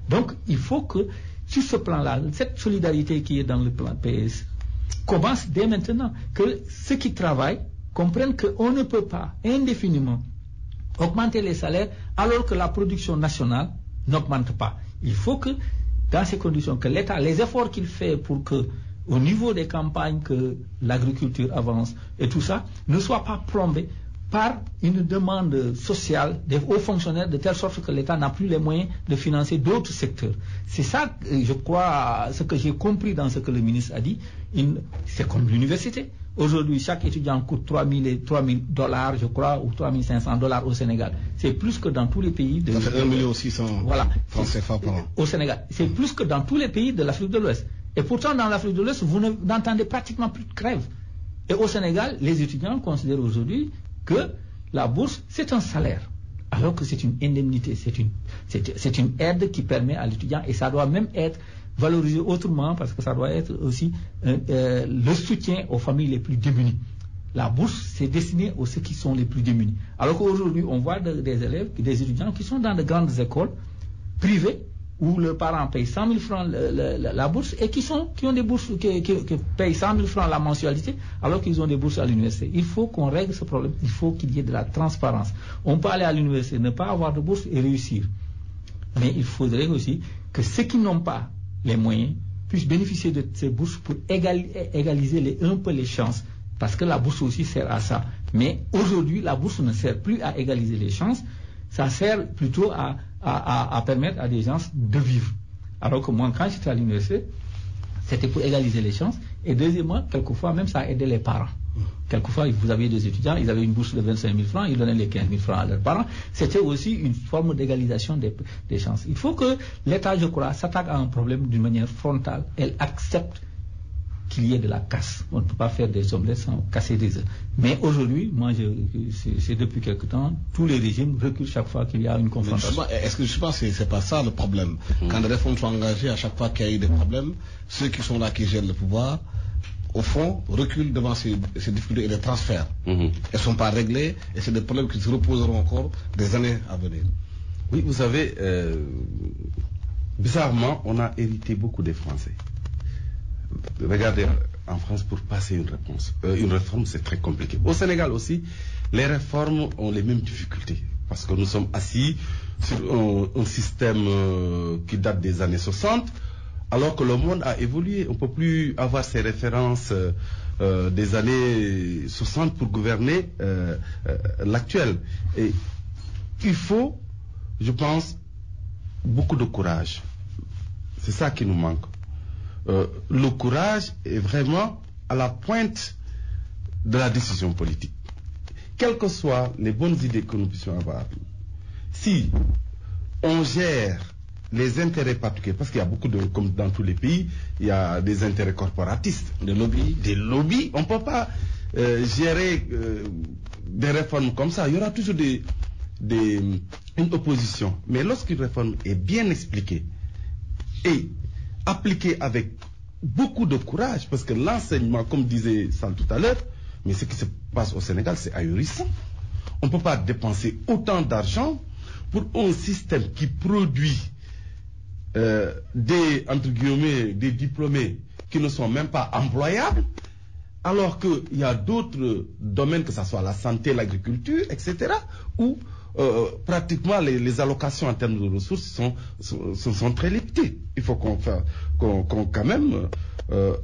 Donc, il faut que, sur ce plan-là, cette solidarité qui est dans le plan PS commence dès maintenant, que ceux qui travaillent comprennent qu'on ne peut pas indéfiniment augmenter les salaires alors que la production nationale n'augmente pas. Il faut que, dans ces conditions, que l'État, les efforts qu'il fait pour que, au niveau des campagnes, que l'agriculture avance et tout ça, ne soit pas plombé par une demande sociale des hauts fonctionnaires, de telle sorte que l'État n'a plus les moyens de financer d'autres secteurs. C'est ça, je crois, ce que j'ai compris dans ce que le ministre a dit. C'est comme l'université. Aujourd'hui, chaque étudiant coûte $3,000, je crois, ou $3,500 au Sénégal. C'est plus que dans tous les pays de... Ça fait 1,6 million voilà, francs CFA par an. Au Sénégal. C'est plus que dans tous les pays de l'Afrique de l'Ouest. Et pourtant, dans l'Afrique de l'Ouest, vous n'entendez pratiquement plus de grève. Et au Sénégal, les étudiants considèrent aujourd'hui que la bourse, c'est un salaire. Alors que c'est une indemnité, c'est une aide qui permet à l'étudiant, et ça doit même être valorisé autrement, parce que ça doit être aussi le soutien aux familles les plus démunies. La bourse, c'est destiné aux ceux qui sont les plus démunis. Alors qu'aujourd'hui, on voit des élèves, des étudiants qui sont dans de grandes écoles privées, où leurs parents payent 100 000 francs la bourse, et qui ont des bourses, qui payent 100 000 francs la mensualité, alors qu'ils ont des bourses à l'université. Il faut qu'on règle ce problème. Il faut qu'il y ait de la transparence. On peut aller à l'université, ne pas avoir de bourse et réussir. Mais il faudrait aussi que ceux qui n'ont pas les moyens puissent bénéficier de ces bourses pour égaliser un peu les chances. Parce que la bourse aussi sert à ça. Mais aujourd'hui, la bourse ne sert plus à égaliser les chances. Ça sert plutôt à permettre à des gens de vivre. Alors que moi, quand j'étais à l'université, c'était pour égaliser les chances. Et deuxièmement, quelquefois, même ça aidait les parents. Quelquefois, vous aviez des étudiants, ils avaient une bourse de 25 000 francs, ils donnaient les 15 000 francs à leurs parents. C'était aussi une forme d'égalisation des chances. Il faut que l'État, je crois, s'attaque à un problème d'une manière frontale. Elle accepte qu'il y ait de la casse. On ne peut pas faire des omelettes sans casser des œufs. Mais aujourd'hui, c'est depuis quelque temps, tous les régimes reculent chaque fois qu'il y a une confrontation. Est-ce que je pense que c'est pas ça le problème? Quand les réformes sont engagées, à chaque fois qu'il y a eu des problèmes, ceux qui sont là, qui gèrent le pouvoir, au fond, reculent devant ces difficultés et les transferts. Elles ne sont pas réglées et c'est des problèmes qui se reposeront encore des années à venir. Oui, vous savez, bizarrement, on a hérité beaucoup des Français. Regardez, en France, pour passer une réforme, c'est très compliqué. Au Sénégal aussi, les réformes ont les mêmes difficultés. Parce que nous sommes assis sur un système qui date des années 60, alors que le monde a évolué. On ne peut plus avoir ces références des années 60 pour gouverner l'actuel. Et il faut, je pense, beaucoup de courage. C'est ça qui nous manque. Le courage est vraiment à la pointe de la décision politique. Quelles que soient les bonnes idées que nous puissions avoir, si on gère les intérêts particuliers, parce qu'il y a beaucoup de, comme dans tous les pays, il y a des intérêts corporatistes, des lobbies, on ne peut pas gérer des réformes comme ça. Il y aura toujours une opposition. Mais lorsqu'une réforme est bien expliquée et appliqué avec beaucoup de courage, parce que l'enseignement, comme disait Sall tout à l'heure, mais ce qui se passe au Sénégal, c'est ahurissant. On ne peut pas dépenser autant d'argent pour un système qui produit entre guillemets, des diplômés qui ne sont même pas employables, alors qu'il y a d'autres domaines, que ce soit la santé, l'agriculture, etc., où pratiquement les allocations en termes de ressources sont très limitées. Il faut qu'on quand même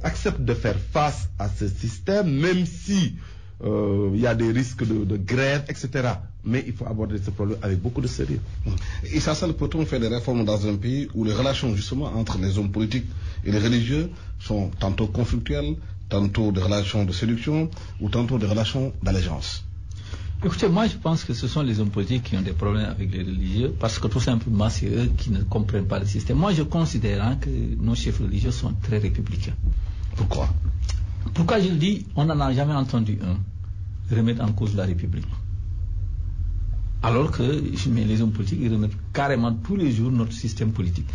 accepte de faire face à ce système, même si il y a des risques de grève, etc. Mais il faut aborder ce problème avec beaucoup de sérieux. Et ça, peut-on faire des réformes dans un pays où les relations justement entre les hommes politiques et les religieux sont tantôt conflictuelles, tantôt des relations de séduction ou tantôt des relations d'allégeance? Écoutez, moi je pense que ce sont les hommes politiques qui ont des problèmes avec les religieux parce que tout simplement c'est eux qui ne comprennent pas le système. Moi je considère que nos chefs religieux sont très républicains. Pourquoi je le dis? On n'en a jamais entendu un remettre en cause la République. Alors que les hommes politiques ils remettent carrément tous les jours notre système politique.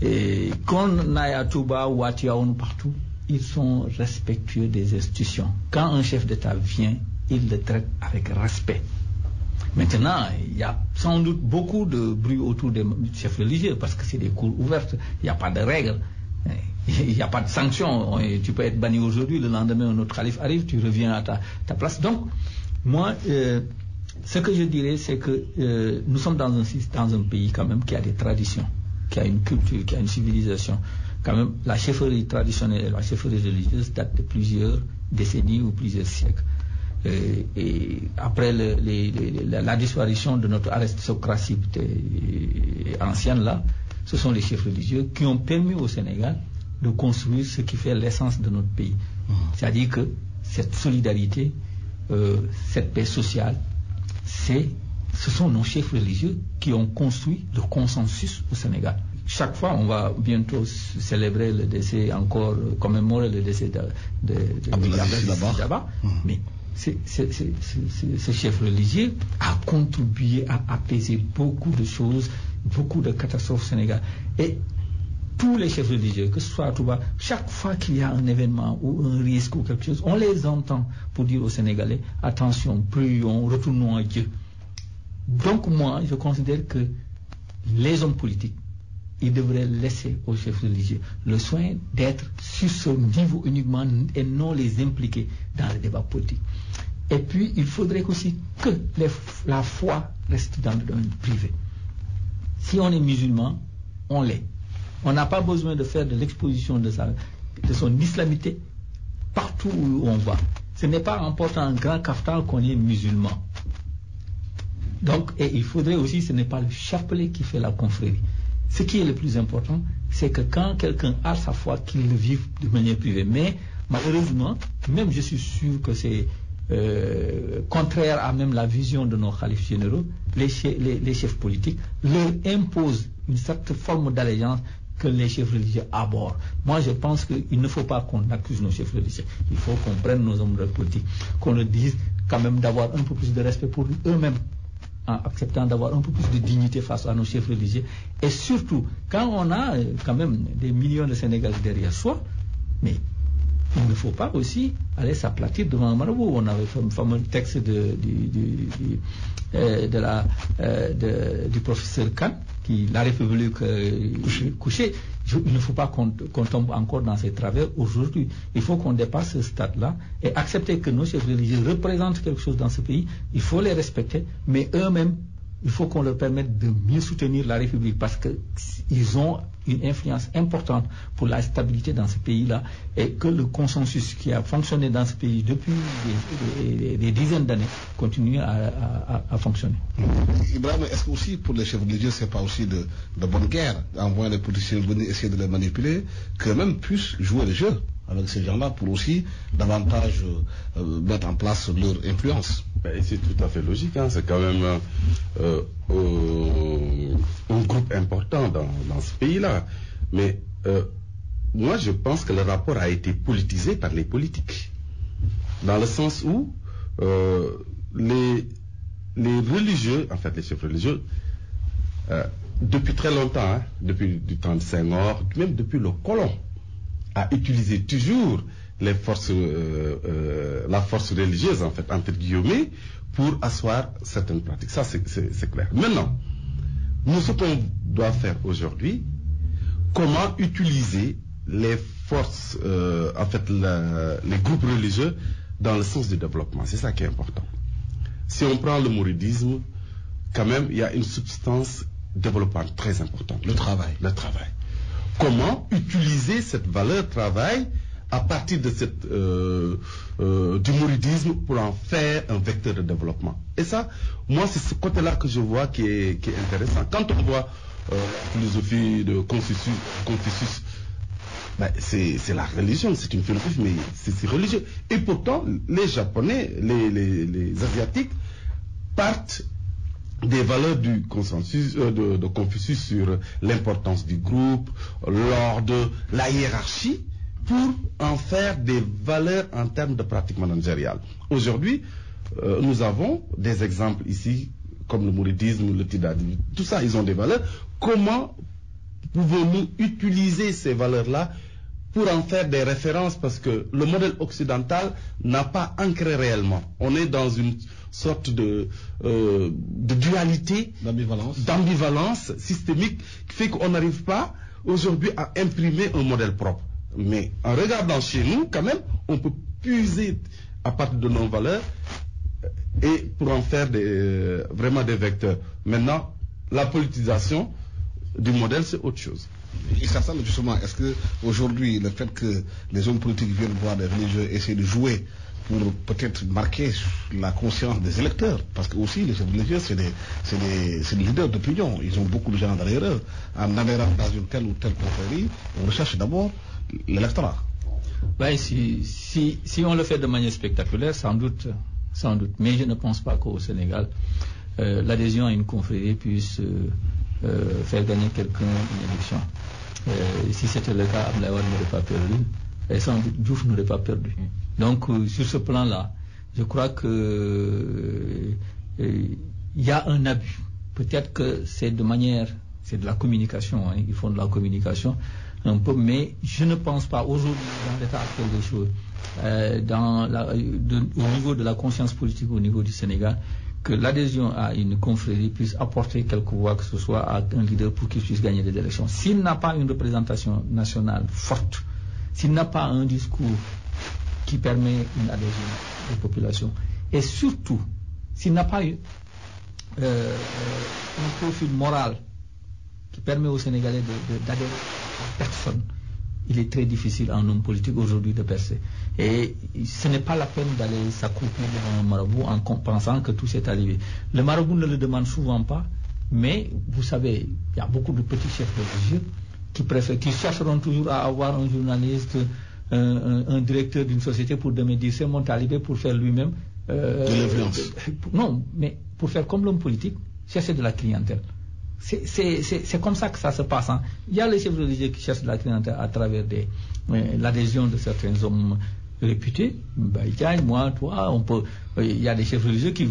Et qu'on aille à Touba ou à Tiaoun partout, ils sont respectueux des institutions. Quand un chef d'État vient, il le traite avec respect. Maintenant, il y a sans doute beaucoup de bruit autour des chefs religieux parce que c'est des cours ouvertes, il n'y a pas de règles, il n'y a pas de sanctions. Tu peux être banni aujourd'hui, le lendemain un autre calife arrive, tu reviens à ta place. Donc, moi, ce que je dirais, c'est que nous sommes dans un pays quand même qui a des traditions, qui a une culture, qui a une civilisation. Quand même, la chefferie traditionnelle et la chefferie religieuse datent de plusieurs décennies ou plusieurs siècles. Et après la disparition de notre aristocratie ancienne là, ce sont les chefs religieux qui ont permis au Sénégal de construire ce qui fait l'essence de notre pays. C'est-à-dire que cette solidarité, cette paix sociale, ce sont nos chefs religieux qui ont construit le consensus au Sénégal. Chaque fois, on va bientôt célébrer le décès, encore commémorer le décès d'Abdelaziz Dabakh. Mais ce chef religieux a contribué à apaiser beaucoup de choses, beaucoup de catastrophes au Sénégal. Et tous les chefs religieux, que ce soit à Touba, chaque fois qu'il y a un événement ou un risque ou quelque chose, on les entend pour dire aux Sénégalais, attention, prions, retournons à Dieu. Donc moi, je considère que les hommes politiques, ils devraient laisser aux chefs religieux le soin d'être sur ce niveau uniquement et non les impliquer dans le débat politique. Et puis, il faudrait aussi que la foi reste dans le domaine privé. Si on est musulman, on l'est. On n'a pas besoin de faire de l'exposition de son islamité partout où on va. Ce n'est pas en portant un grand kaftan qu'on est musulman. Donc, et il faudrait aussi, ce n'est pas le chapelet qui fait la confrérie. Ce qui est le plus important, c'est que quand quelqu'un a sa foi, qu'il le vive de manière privée. Mais malheureusement, même je suis sûr que c'est contraire à même la vision de nos khalifes généraux, les chefs politiques leur imposent une certaine forme d'allégeance que les chefs religieux abordent. Moi, je pense qu'il ne faut pas qu'on accuse nos chefs religieux. Il faut qu'on prenne nos hommes politiques, qu'on leur dise quand même d'avoir un peu plus de respect pour eux-mêmes, en acceptant d'avoir un peu plus de dignité face à nos chefs religieux. Et surtout, quand on a quand même des millions de Sénégalais derrière soi, mais il ne faut pas aussi aller s'aplatir devant un marabout. On avait fait un fameux texte du professeur Khan, qui la République couchée. Il ne faut pas qu'on tombe encore dans ces travers aujourd'hui. Il faut qu'on dépasse ce stade-là et accepter que nos chefs religieux représentent quelque chose dans ce pays. Il faut les respecter, mais eux-mêmes, il faut qu'on leur permette de mieux soutenir la République parce qu'ils ont une influence importante pour la stabilité dans ce pays-là et que le consensus qui a fonctionné dans ce pays depuis des dizaines d'années continue à fonctionner. Ibrahim, est-ce que aussi pour les chefs religieux, c'est pas aussi de bonne guerre, envoyer les politiciens venir essayer de les manipuler, qu'eux-mêmes puissent jouer le jeu avec ces gens-là pour aussi davantage mettre en place leur influence? C'est tout à fait logique, hein. C'est quand même un groupe important dans ce pays-là. Mais moi, je pense que le rapport a été politisé par les politiques. Dans le sens où les religieux, en fait les chefs religieux, depuis très longtemps, hein, depuis du temps de Senghor, même depuis le colon, a utilisé toujours les forces, la force religieuse, en fait, entre guillemets, pour asseoir certaines pratiques. Ça, c'est clair. Maintenant, nous, ce qu'on doit faire aujourd'hui, comment utiliser les forces, en fait, les groupes religieux dans le sens du développement. C'est ça qui est important. Si on prend le mouridisme, quand même, il y a une substance développante très importante. Le travail. Le travail. Comment utiliser cette valeur travail à partir de du mouridisme pour en faire un vecteur de développement. Et ça, moi, c'est ce côté-là que je vois qui est intéressant. Quand on voit la philosophie de Confucius, c'est la religion, c'est une philosophie, mais c'est religieux. Et pourtant, les Japonais, les Asiatiques partent des valeurs du consensus de Confucius sur l'importance du groupe, l'ordre, la hiérarchie, pour en faire des valeurs en termes de pratique managériale. Aujourd'hui, nous avons des exemples ici, comme le mouridisme, le tidadisme, tout ça, ils ont des valeurs. Comment pouvons-nous utiliser ces valeurs-là pour en faire des références, parce que le modèle occidental n'a pas ancré réellement. On est dans une sorte de dualité, d'ambivalence systémique, qui fait qu'on n'arrive pas aujourd'hui à imprimer un modèle propre. Mais en regardant chez nous, quand même, on peut puiser à partir de nos valeurs et pour en faire vraiment des vecteurs. Maintenant, la politisation du modèle, c'est autre chose. Et ça, justement, est-ce que aujourd'hui, le fait que les hommes politiques viennent voir des religieux essayer de jouer pour peut-être marquer la conscience des électeurs, parce que aussi les religieux, c'est des leaders d'opinion, ils ont beaucoup de gens derrière eux. En adhérant dans une telle ou telle confrérie, on recherche d'abord l'électorat. Si on le fait de manière spectaculaire, sans doute. Mais je ne pense pas qu'au Sénégal, l'adhésion à une confrérie puisse faire gagner quelqu'un une élection. Si c'était le cas, Abdoulaye Wade n'aurait pas perdu, et sans doute Diouf n'aurait pas perdu. Donc, sur ce plan-là, je crois que il y a un abus. Peut-être que c'est de la communication, hein, ils font de la communication un peu, mais je ne pense pas aujourd'hui, dans l'état actuel des choses, au niveau de la conscience politique au niveau du Sénégal, que l'adhésion à une confrérie puisse apporter quelque voix que ce soit à un leader pour qu'il puisse gagner des élections. S'il n'a pas une représentation nationale forte, s'il n'a pas un discours qui permet une adhésion des populations, et surtout, s'il n'a pas eu un profil moral qui permet aux Sénégalais d'adhérer à personne, il est très difficile en homme politique aujourd'hui de percer. Et ce n'est pas la peine d'aller s'accroupir devant un marabout en pensant que tout s'est arrivé. Le marabout ne le demande souvent pas, mais vous savez, il y a beaucoup de petits chefs religieux qui chercheront toujours à avoir un journaliste, un directeur d'une société pour demain dire c'est mon talibé pour faire lui-même. De l'influence. Non, mais pour faire comme l'homme politique, chercher de la clientèle. C'est comme ça que ça se passe. Hein. Il y a les chefs religieux qui cherchent la clientèle à travers l'adhésion de certains hommes réputés. Moi, toi, il y a des chefs religieux qui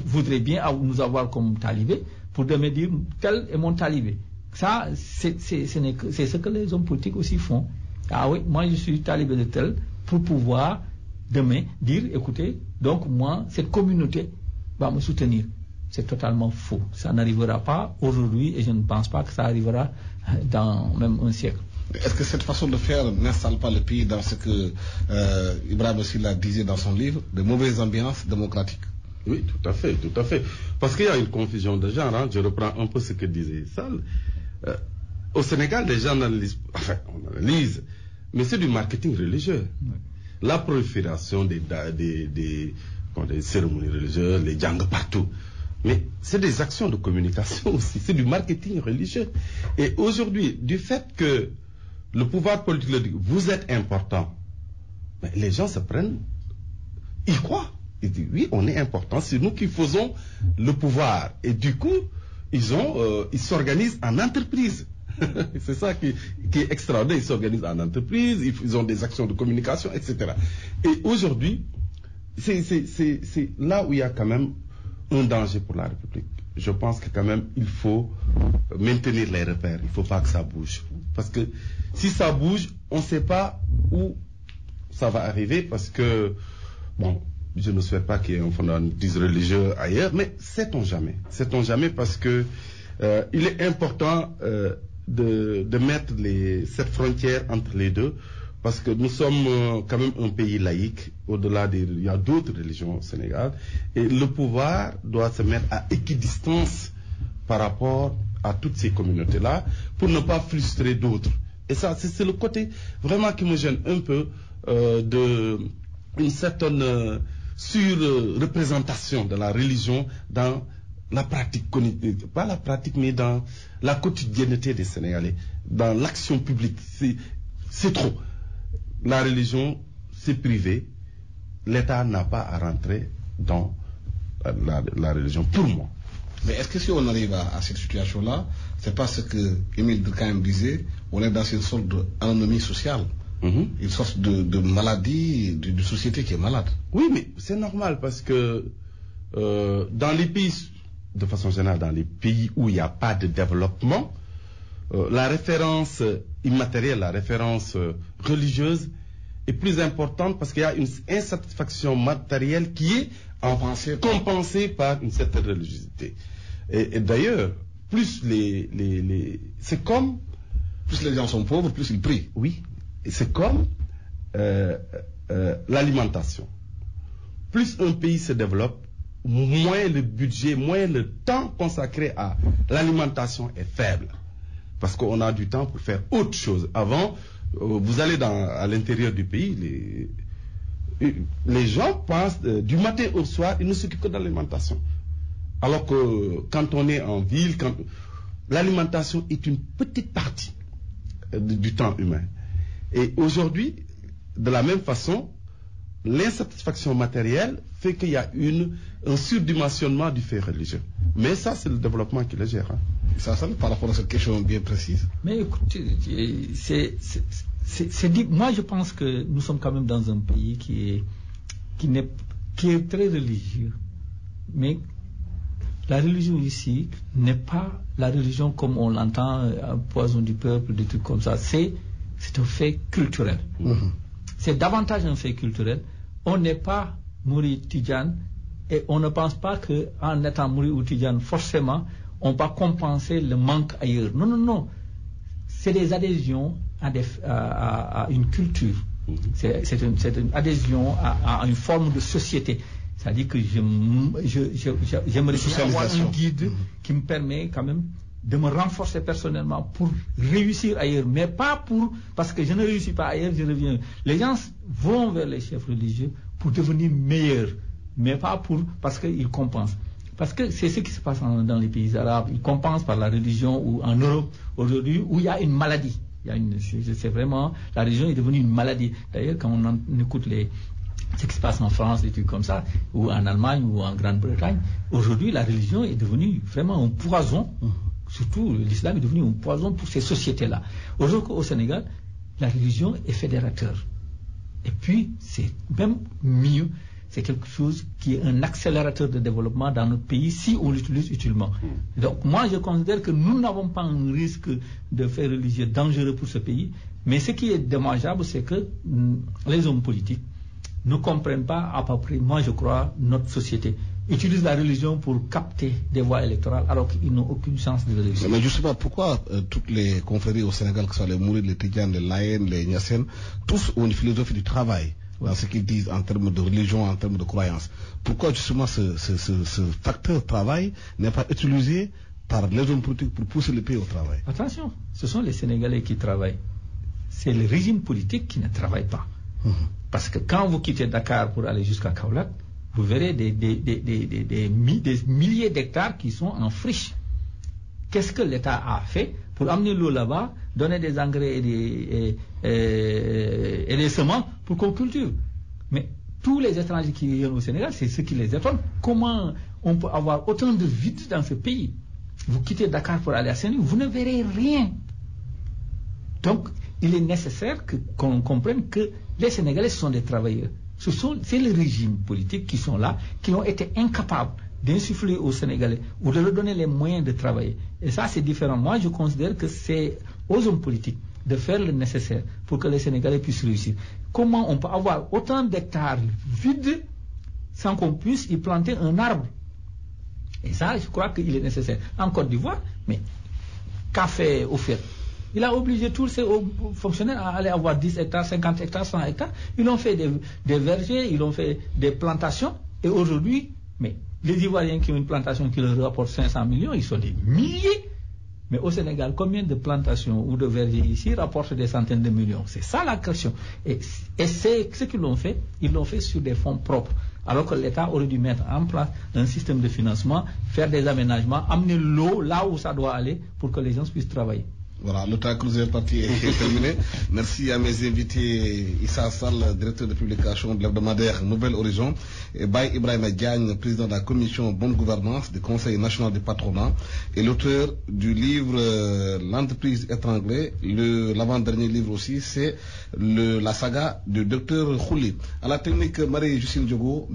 voudraient bien nous avoir comme talibés pour me dire tel est mon talibé. Ça, c'est ce que les hommes politiques aussi font. Ah oui, moi je suis talibé de tel pour pouvoir demain dire, écoutez, donc moi, cette communauté va me soutenir. C'est totalement faux. Ça n'arrivera pas aujourd'hui et je ne pense pas que ça arrivera dans même un siècle. Est-ce que cette façon de faire n'installe pas le pays dans ce que Ibrahima Silla disait dans son livre, de mauvaises ambiances démocratiques? Oui, tout à fait. Parce qu'il y a une confusion de genre. Hein. Je reprends un peu ce que disait Sall. Au Sénégal, les gens analysent, on analyse, mais c'est du marketing religieux. Oui. La prolifération des cérémonies religieuses, les djangs partout. Mais c'est des actions de communication aussi, c'est du marketing religieux. Et aujourd'hui, du fait que le pouvoir politique le dit, vous êtes important, mais les gens se prennent, ils croient. Ils disent, oui, on est important, c'est nous qui faisons le pouvoir. Et du coup, ils s'organisent en entreprise. C'est ça qui est extraordinaire, ils s'organisent en entreprise, ils ont des actions de communication, etc. Et aujourd'hui, c'est là où il y a quand même un danger pour la République. Je pense que quand même, il faut maintenir les repères. Il ne faut pas que ça bouge. Parce que si ça bouge, on ne sait pas où ça va arriver parce que, bon, je ne souhaite pas qu'il y ait un fondamentalisme religieux ailleurs, mais sait-on jamais. Sait-on jamais parce que il est important de mettre cette frontière entre les deux. Parce que nous sommes quand même un pays laïque, il y a d'autres religions au Sénégal, et le pouvoir doit se mettre à équidistance par rapport à toutes ces communautés-là, pour ne pas frustrer d'autres. Et ça, c'est le côté vraiment qui me gêne un peu d'une certaine surreprésentation de la religion dans la pratique cognitive, pas la pratique, mais dans la quotidienneté des Sénégalais, dans l'action publique. C'est trop. La religion, c'est privé. L'État n'a pas à rentrer dans la religion, pour moi. Mais est-ce que si on arrive à cette situation-là, c'est pas ce que Émile Durkheim disait, on est dans une sorte d'anomie sociale, une sorte de maladie, de société qui est malade. Oui, mais c'est normal parce que dans les pays, de façon générale, dans les pays où il n'y a pas de développement, la référence immatérielle, la référence religieuse est plus importante parce qu'il y a une insatisfaction matérielle qui est compensée par une certaine religiosité. Et d'ailleurs, plus c'est comme... Plus les gens sont pauvres, plus ils prient. Oui, et c'est comme l'alimentation. Plus un pays se développe, moins le budget, moins le temps consacré à l'alimentation est faible. Parce qu'on a du temps pour faire autre chose. Avant, vous allez à l'intérieur du pays, les gens pensent du matin au soir, ils ne s'occupent que de l'alimentation. Alors que quand on est en ville, l'alimentation est une petite partie du temps humain. Et aujourd'hui, de la même façon, l'insatisfaction matérielle fait qu'il y a un surdimensionnement du fait religieux. Mais ça, c'est le développement qui le gère. Hein. Ça, par rapport à cette question bien précise. Mais écoutez, moi je pense que nous sommes quand même dans un pays qui est très religieux. Mais la religion ici n'est pas la religion comme on l'entend, poison du peuple, des trucs comme ça. C'est un fait culturel. C'est davantage un fait culturel. On n'est pas Mouri Tidjane et on ne pense pas qu'en étant Mouri ou Tidjane, forcément, on va compenser le manque ailleurs. Non. C'est des adhésions à une culture. C'est une adhésion à une forme de société. C'est-à-dire que j'aimerais bien avoir un guide qui me permet quand même de me renforcer personnellement pour réussir ailleurs, mais pas parce que je ne réussis pas ailleurs, je reviens. Les gens vont vers les chefs religieux pour devenir meilleurs, mais pas parce qu'ils compensent. Parce que c'est ce qui se passe dans les pays arabes. Ils compensent par la religion, ou en Europe aujourd'hui, où il y a une maladie. C'est vraiment, la religion est devenue une maladie. D'ailleurs, quand on écoute ce qui se passe en France, des trucs comme ça, ou en Allemagne, ou en Grande-Bretagne, aujourd'hui, la religion est devenue vraiment un poison surtout l'islam est devenu un poison pour ces sociétés-là. Aujourd'hui au Sénégal, la religion est fédérateur. Et puis, c'est même mieux, c'est quelque chose qui est un accélérateur de développement dans notre pays si on l'utilise utilement. Donc moi, je considère que nous n'avons pas un risque de fait religieux dangereux pour ce pays, mais ce qui est dommageable, c'est que les hommes politiques ne comprennent pas à peu près, moi je crois, notre société. Utilisent la religion pour capter des voix électorales alors qu'ils n'ont aucune chance de réussir. Mais je ne sais pas pourquoi toutes les confréries au Sénégal, que ce soit les Mourides, les Tidjanes, les Layènes, les Niassènes, tous ont une philosophie du travail dans ce qu'ils disent en termes de religion, en termes de croyance. Pourquoi justement ce facteur travail n'est pas utilisé par les hommes politiques pour pousser le pays au travail? Attention, ce sont les Sénégalais qui travaillent. C'est le régime politique qui ne travaille pas. Parce que quand vous quittez Dakar pour aller jusqu'à Kaolack, vous verrez des milliers d'hectares qui sont en friche. Qu'est-ce que l'État a fait pour amener l'eau là-bas, donner des engrais et des semences pour qu'on cultive? Mais tous les étrangers qui viennent au Sénégal, c'est ce qui les étonne. Comment on peut avoir autant de vide dans ce pays? Vous quittez Dakar pour aller à Saint-Louis, vous ne verrez rien. Donc, il est nécessaire qu'on comprenne que les Sénégalais sont des travailleurs. C'est le régime politique qui sont là, qui ont été incapables d'insuffler aux Sénégalais ou de leur donner les moyens de travailler. Et ça, c'est différent. Moi, je considère que c'est aux hommes politiques de faire le nécessaire pour que les Sénégalais puissent réussir. Comment on peut avoir autant d'hectares vides sans qu'on puisse y planter un arbre? Et ça, je crois qu'il est nécessaire. En Côte d'Ivoire, mais qu'a fait Oufir? Il a obligé tous ses fonctionnaires à aller avoir 10 hectares, 50 hectares, 100 hectares. Ils ont fait des vergers, ils ont fait des plantations. Et aujourd'hui, mais les Ivoiriens qui ont une plantation qui leur rapporte 500 millions, ils sont des milliers. Mais au Sénégal, combien de plantations ou de vergers ici rapportent des centaines de millions? C'est ça la question. Et c'est ce qu'ils l'ont fait, ils l'ont fait sur des fonds propres. Alors que l'État aurait dû mettre en place un système de financement, faire des aménagements, amener l'eau là où ça doit aller pour que les gens puissent travailler. Voilà, le temps cruisé parti est terminé. Merci à mes invités, Issa Sall, directeur de publication de l'hebdomadaire Nouvel Horizon, et Baye Ibrahima Diagne, président de la commission Bonne Gouvernance du Conseil national du patronat, et l'auteur du livre L'entreprise étranglée. L'avant-dernier livre aussi, c'est la saga du docteur Khouli. À la technique, Marie-Justine Diogo.